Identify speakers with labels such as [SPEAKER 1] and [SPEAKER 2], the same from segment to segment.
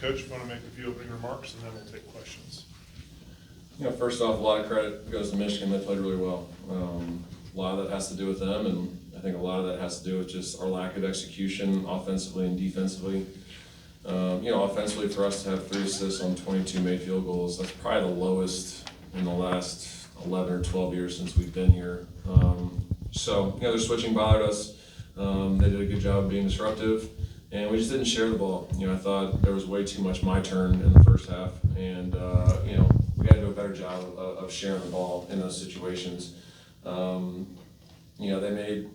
[SPEAKER 1] Coach, want to make a few opening remarks, and then we'll take questions.
[SPEAKER 2] First off, a lot of credit goes to Michigan. They played really well. A lot of that has to do with them, and I think a lot of that has to do with just our lack of execution offensively and defensively. Offensively, for us to have 3 assists on 22 made field goals, that's probably the lowest in the last 11 or 12 years since we've been here. Their switching bothered us. They did a good job of being disruptive, and we just didn't share the ball. I thought there was way too much my turn in the first half, and we got to do a better job of sharing the ball in those situations. They made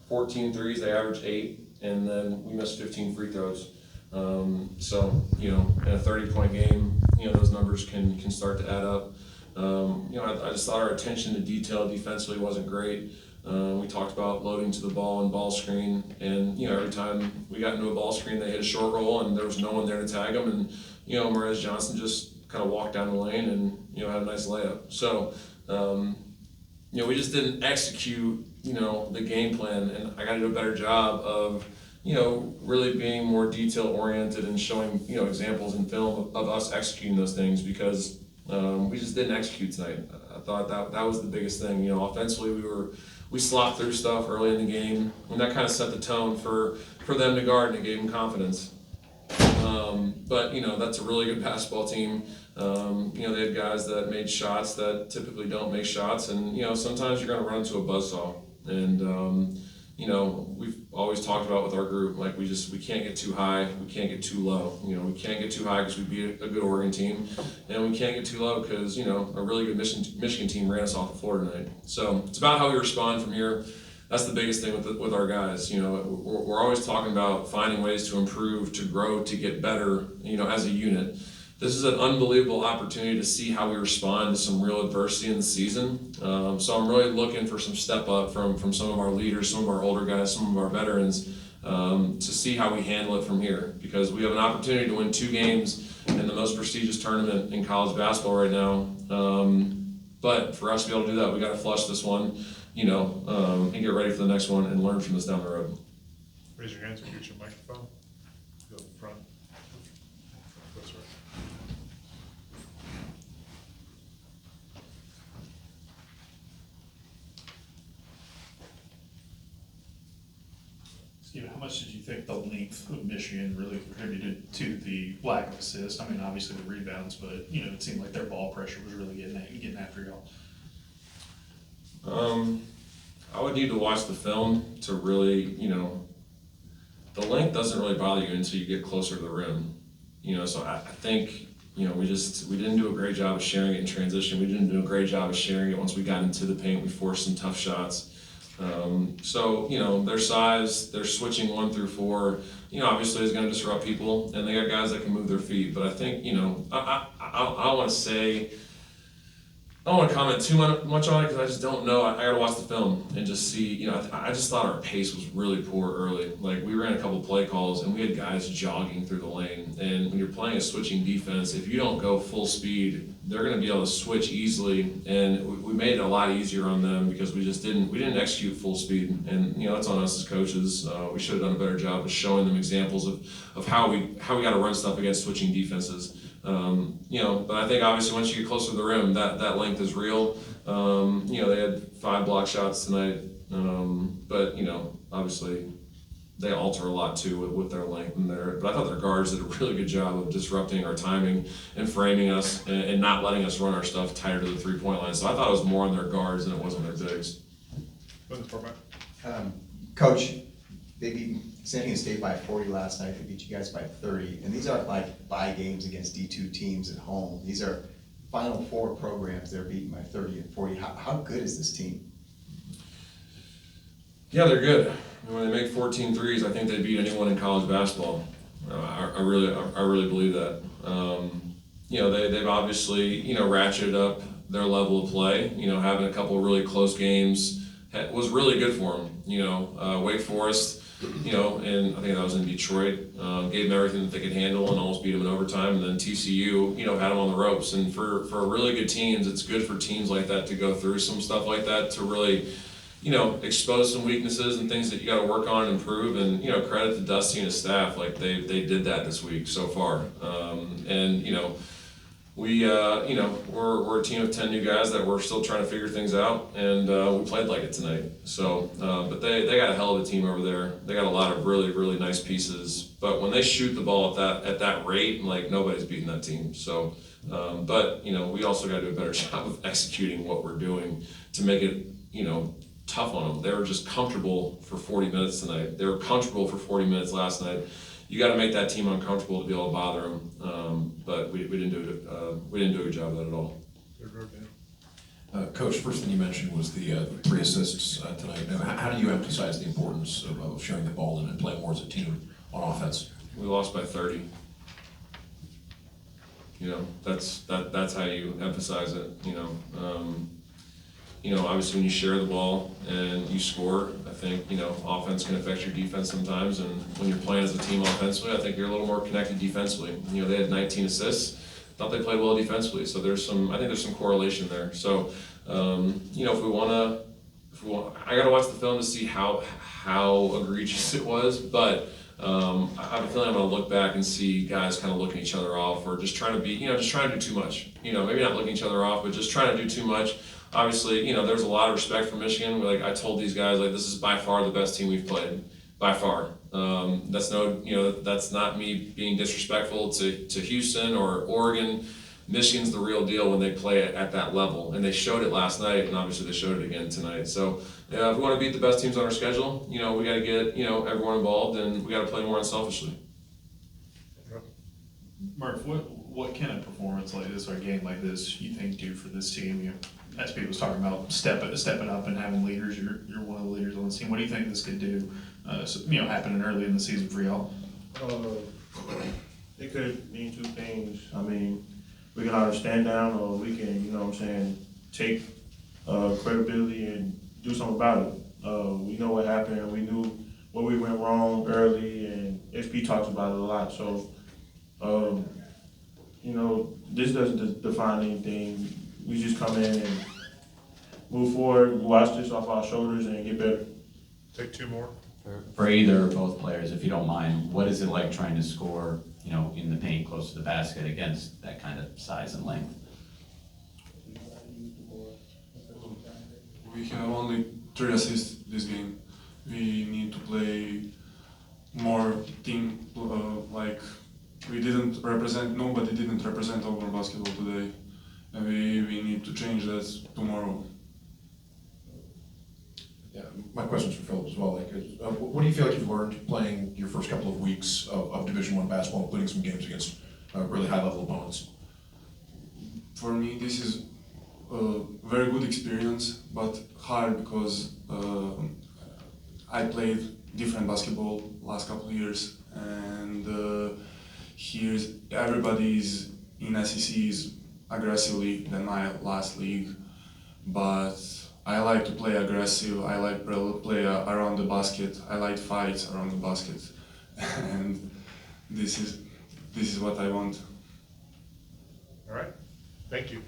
[SPEAKER 2] 14 threes, they averaged 8, and then we missed 15 free throws. In a 30-point game, those numbers can start to add up. I just thought our attention to detail defensively wasn't great. We talked about loading to the ball and ball screen, and every time we got into a ball screen, they hit a short roll, and there was no one there to tag them, and Morez Johnson just kind of walked down the lane and had a nice layup. So we just didn't execute the game plan, and I got to do a better job of really being more detail oriented and showing examples in film of us executing those things, because we just didn't execute tonight. I thought that was the biggest thing. Offensively we slopped through stuff early in the game, and that kind of set the tone for them to guard, and it gave them confidence. But that's a really good basketball team. They had guys that made shots that typically don't make shots, and sometimes you're going to run into a buzzsaw. And we've always talked about with our group, like we can't get too high, we can't get too low. We can't get too high because we beat a good Oregon team, and we can't get too low because a really good Michigan team ran us off the floor tonight. So it's about how we respond from here. That's the biggest thing with our guys. We're always talking about finding ways to improve, to grow, to get better, as a unit. This is an unbelievable opportunity to see how we respond to some real adversity in the season. So I'm really looking for some step up from some of our leaders, some of our older guys, some of our veterans, to see how we handle it from here. Because we have an opportunity to win 2 games in the most prestigious tournament in college basketball right now. But for us to be able to do that, we got to flush this one, and get ready for the next one and learn from this down the road.
[SPEAKER 1] Raise your hands and get your microphone. Go in front. That's right.
[SPEAKER 3] Steven, how much did you think the length of Michigan really contributed to the lack of assists? I mean, obviously the rebounds, but it seemed like their ball pressure was really getting after y'all.
[SPEAKER 2] I would need to watch the film to really, the length doesn't really bother you until you get closer to the rim. So I think, we didn't do a great job of sharing it in transition. We didn't do a great job of sharing it once we got into the paint. We forced some tough shots. Their size, their switching 1 through 4, obviously is going to disrupt people, and they got guys that can move their feet. But I think, I don't want to say, I don't want to comment too much on it because I just don't know. I got to watch the film and just see, I just thought our pace was really poor early. Like, we ran a couple play calls and we had guys jogging through the lane. And when you're playing a switching defense, if you don't go full speed, they're going to be able to switch easily. And we made it a lot easier on them because we didn't execute full speed. And, that's on us as coaches. We should have done a better job of showing them examples of how we got to run stuff against switching defenses. But I think obviously once you get closer to the rim, that length is real. They had 5 block shots tonight, but obviously they alter a lot too with their length and but I thought their guards did a really good job of disrupting our timing and framing us and not letting us run our stuff tighter to the 3-point line. So I thought it was more on their guards than it was on their bigs.
[SPEAKER 4] Coach, they beat San Diego State by 40 last night. They beat you guys by 30. And these aren't like bye games against D2 teams at home. These are Final Four programs they're beaten by 30 and 40. How good is this team?
[SPEAKER 2] Yeah, they're good. When they make 14 threes, I think they beat anyone in college basketball. I really believe that. They've obviously, ratcheted up their level of play. Having a couple of really close games was really good for them. Wake Forest, and I think that was in Detroit, gave them everything that they could handle and almost beat them in overtime. And then TCU, had them on the ropes. And for really good teams, it's good for teams like that to go through some stuff like that to really, you know, expose some weaknesses and things that you gotta work on and improve, and, you know, credit to Dusty and his staff, like, they did that this week so far. And, you know, we, you know, we're a team of 10 new guys that we're still trying to figure things out, and we played like it tonight. So, but they got a hell of a team over there. They got a lot of really, really nice pieces. But when they shoot the ball at that rate, like, nobody's beating that team. So, but, you know, we also got to do a better job of executing what we're doing to make it, you know, tough on them. They were just comfortable for 40 minutes tonight. They were comfortable for 40 minutes last night. You got to make that team uncomfortable to be able to bother them, but we didn't do it. We didn't do a good job of that at all.
[SPEAKER 5] Coach, first thing you mentioned was the 3 assists tonight. Now, how do you emphasize the importance of sharing the ball and playing more as a team on offense?
[SPEAKER 2] We lost by 30. You know, that's how you emphasize it. You know, obviously when you share the ball and you score, I think, you know, offense can affect your defense sometimes, and when you're playing as a team offensively, I think you're a little more connected defensively. You know, they had 19 assists. Thought they played well defensively, so I think there's some correlation there. So, you know, if we want, I gotta watch the film to see how egregious it was, but I have a feeling I'm gonna look back and see guys kind of looking each other off, or just trying to do too much. You know, maybe not looking each other off, but just trying to do too much. Obviously, you know, there's a lot of respect for Michigan. Like, I told these guys, like, this is by far the best team we've played, by far. That's not me being disrespectful to Houston or Oregon. Michigan's the real deal when they play at that level, and they showed it last night, and obviously they showed it again tonight. So, if we want to beat the best teams on our schedule, you know, we got to get, you know, everyone involved, and we got to play more unselfishly.
[SPEAKER 3] Murph, what can a performance like this or a game like this you think do for this team? You know, SP was talking about stepping up and having leaders. You're one of the leaders on the team. What do you think this could do? You know, happening early in the season for y'all.
[SPEAKER 6] It could mean 2 things. I mean, we can either stand down, or we can, you know what I'm saying, take credibility and do something about it. We know what happened. We knew where we went wrong early, and SP talks about it a lot. So, you know, this doesn't define anything. We just come in and move forward, watch this off our shoulders, and get better.
[SPEAKER 1] Take 2 more.
[SPEAKER 7] For either or both players, if you don't mind, what is it like trying to score, you know, in the paint close to the basket against that kind of size and length?
[SPEAKER 8] We have only 3 assists this game. We need to play more team, like nobody didn't represent Auburn basketball today. And we need to change that tomorrow.
[SPEAKER 5] Yeah, my question's for Philip as well. Like, what do you feel like you've learned playing your first couple of weeks of Division I basketball, including some games against really high-level opponents?
[SPEAKER 8] For me, this is a very good experience, but hard because I played different basketball last couple of years, and here's everybody's in SEC is aggressively than my last league, but I like to play aggressive. I like to play around the basket. I like fights around the basket, and this is what I want.
[SPEAKER 1] All right. Thank you.